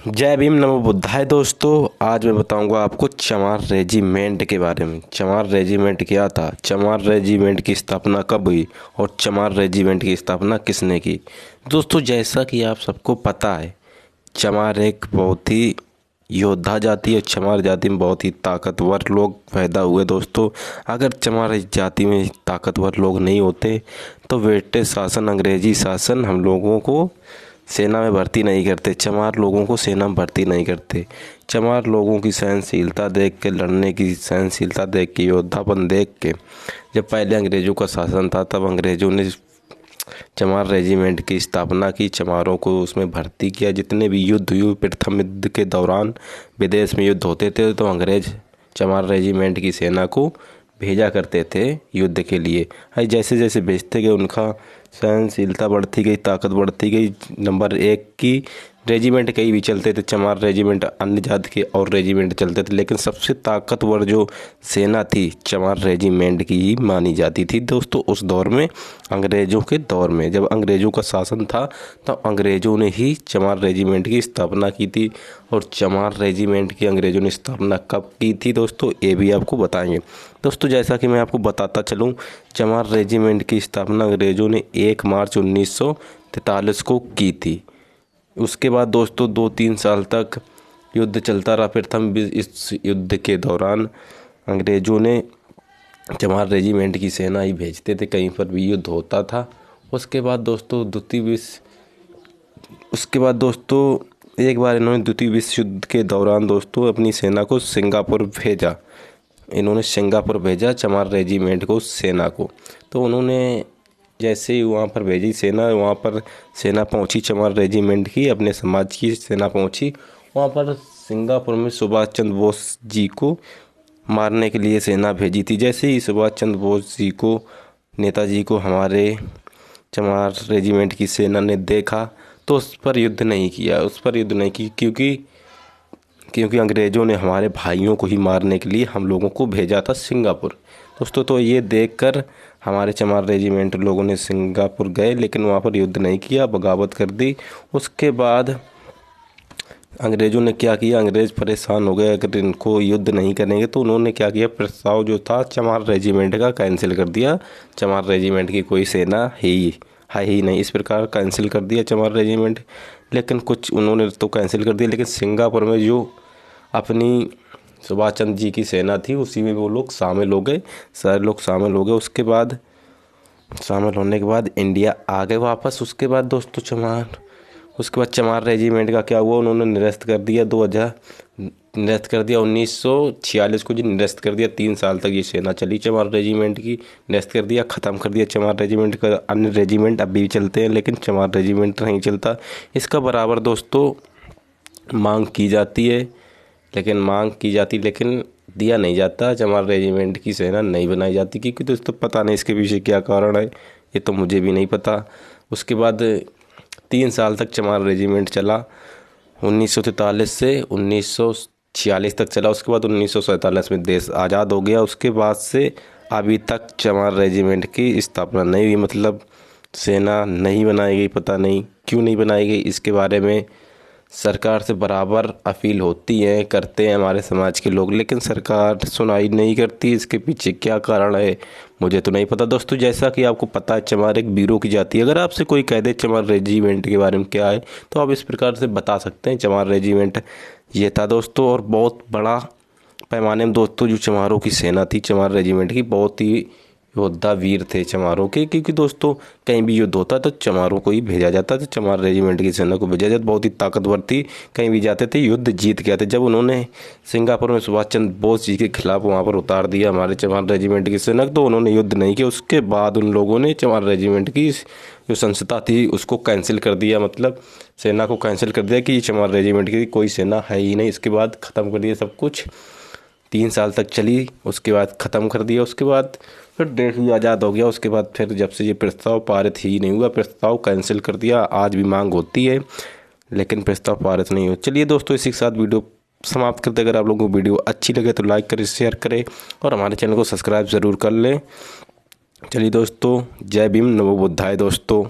जय भीम नमो बुद्धाय दोस्तों। आज मैं बताऊंगा आपको चमार रेजिमेंट के बारे में। चमार रेजिमेंट क्या था, चमार रेजिमेंट की स्थापना कब हुई और चमार रेजिमेंट की स्थापना किसने की। दोस्तों जैसा कि आप सबको पता है, चमार एक बहुत ही योद्धा जाति है। चमार जाति में बहुत ही ताकतवर लोग पैदा हुए। दोस्तों अगर चमार जाति में ताकतवर लोग नहीं होते तो ब्रिटिश शासन, अंग्रेजी शासन हम लोगों को सेना में भर्ती नहीं करते। चमार लोगों को सेना में भर्ती नहीं करते। चमार लोगों की सहनशीलता देख के, लड़ने की सहनशीलता देख के, योद्धापन देख के, जब पहले अंग्रेज़ों का शासन था तब अंग्रेज़ों ने चमार रेजिमेंट की स्थापना की। चमारों को उसमें भर्ती किया। जितने भी युद्ध हुए, प्रथम युद्ध के दौरान विदेश में युद्ध होते थे तो अंग्रेज़ चमार रेजिमेंट की सेना को भेजा करते थे युद्ध के लिए। जैसे जैसे भेजते गए उनका सहनशीलता बढ़ती गई, ताकत बढ़ती गई। नंबर 1 की रेजिमेंट कहीं भी चलते थे, चमार रेजिमेंट अन्य जाति के और रेजिमेंट चलते थे, लेकिन सबसे ताकतवर जो सेना थी चमार रेजिमेंट की ही मानी जाती थी। दोस्तों उस दौर में, अंग्रेज़ों के दौर में, जब अंग्रेज़ों का शासन था तब अंग्रेज़ों ने ही चमार रेजिमेंट की स्थापना की थी। और चमार रेजिमेंट की अंग्रेज़ों ने स्थापना कब की थी दोस्तों, ये भी आपको बताएंगे। दोस्तों जैसा कि मैं आपको बताता चलूँ, चमार रेजिमेंट की स्थापना अंग्रेज़ों ने 1 मार्च 1943 को की थी। उसके बाद दोस्तों 2-3 साल तक युद्ध चलता रहा। प्रथम इस युद्ध के दौरान अंग्रेज़ों ने चमार रेजिमेंट की सेना ही भेजते थे कहीं पर भी युद्ध होता था। उसके बाद दोस्तों एक बार इन्होंने द्वितीय विश्व युद्ध के दौरान दोस्तों अपनी सेना को सिंगापुर भेजा। इन्होंने सिंगापुर भेजा चमार रेजिमेंट को, सेना को। तो उन्होंने जैसे ही वहाँ पर भेजी सेना, वहाँ पर सेना पहुँची चमार रेजिमेंट की, अपने समाज की सेना पहुँची वहाँ पर सिंगापुर में। सुभाष चंद्र बोस जी को मारने के लिए सेना भेजी थी। जैसे ही सुभाष चंद्र बोस जी को, नेताजी को हमारे चमार रेजिमेंट की सेना ने देखा तो उस पर युद्ध नहीं की, क्योंकि अंग्रेज़ों ने हमारे भाइयों को ही मारने के लिए हम लोगों को भेजा था सिंगापुर। दोस्तों तो ये देखकर हमारे चमार रेजिमेंट लोगों ने सिंगापुर गए, लेकिन वहाँ पर युद्ध नहीं किया, बगावत कर दी। उसके बाद अंग्रेज़ों ने क्या किया, अंग्रेज़ परेशान हो गए अगर इनको युद्ध नहीं करेंगे, तो उन्होंने क्या किया, प्रस्ताव जो था चमार रेजिमेंट का कैंसिल कर दिया। चमार रेजिमेंट की कोई सेना है ही नहीं, इस प्रकार कैंसिल कर दिया चमार रेजिमेंट। लेकिन कुछ उन्होंने तो कैंसिल कर दिया, लेकिन सिंगापुर में जो अपनी सुभाष चंद्र जी की सेना थी उसी में वो लोग शामिल हो गए, सारे लोग शामिल हो गए। उसके बाद शामिल होने के बाद इंडिया आ गए वापस। उसके बाद दोस्तों चमार रेजिमेंट का क्या हुआ, उन्होंने निरस्त कर दिया। 1946 को जी निरस्त कर दिया। 3 साल तक ये सेना चली चमार रेजिमेंट की, निरस्त कर दिया, ख़त्म कर दिया चमार रेजिमेंट का। अन्य रेजिमेंट अभी भी चलते हैं लेकिन चमार रेजिमेंट नहीं चलता। इसका बराबर दोस्तों मांग की जाती है, लेकिन दिया नहीं जाता। चमार रेजिमेंट की सेना नहीं बनाई जाती क्योंकि दोस्तों पता नहीं इसके पीछे क्या कारण है, ये तो मुझे भी नहीं पता। उसके बाद 3 साल तक चमार रेजिमेंट चला, 1943 से 1946 तक चला। उसके बाद 1947 में देश आज़ाद हो गया। उसके बाद से अभी तक चमार रेजिमेंट की स्थापना नहीं हुई, मतलब सेना नहीं बनाई गई। पता नहीं क्यों नहीं बनाई गई, इसके बारे में सरकार से बराबर अपील होती है, करते हैं हमारे समाज के लोग, लेकिन सरकार सुनाई नहीं करती। इसके पीछे क्या कारण है मुझे तो नहीं पता। दोस्तों जैसा कि आपको पता है चमार एक वीरों की जाति है। अगर आपसे कोई कह दे चमार रेजिमेंट के बारे में क्या है तो आप इस प्रकार से बता सकते हैं चमार रेजिमेंट ये था दोस्तों। और बहुत बड़ा पैमाने में दोस्तों जो चमारों की सेना थी चमार रेजिमेंट की, बहुत ही योद्धा वीर थे चमारों के, क्योंकि दोस्तों कहीं भी युद्ध होता तो चमारों को ही भेजा जाता था, चमार रेजिमेंट की सेना को भेजा जाता। बहुत ही ताकतवर थी, कहीं भी जाते थे युद्ध जीत के आते। जब उन्होंने सिंगापुर में सुभाष चंद्र बोस जी के खिलाफ वहाँ पर उतार दिया हमारे चमार रेजिमेंट की सेना, तो उन्होंने युद्ध नहीं किया। उसके बाद उन लोगों ने चमार रेजिमेंट की जो संस्था थी उसको कैंसिल कर दिया, मतलब सेना को कैंसिल कर दिया कि चमार रेजिमेंट की कोई सेना है ही नहीं। इसके बाद ख़त्म कर दिया सब कुछ। 3 साल तक चली, उसके बाद ख़त्म कर दिया। उसके बाद फिर देश भी आज़ाद हो गया। उसके बाद फिर जब से ये प्रस्ताव पारित ही नहीं हुआ, प्रस्ताव कैंसिल कर दिया। आज भी मांग होती है लेकिन प्रस्ताव पारित नहीं हुआ। चलिए दोस्तों इसी के साथ वीडियो समाप्त करते। अगर आप लोगों को वीडियो अच्छी लगे तो लाइक करें, शेयर करें और हमारे चैनल को सब्सक्राइब ज़रूर कर लें। चलिए दोस्तों, जय भीम नमो बुद्धाय दोस्तों।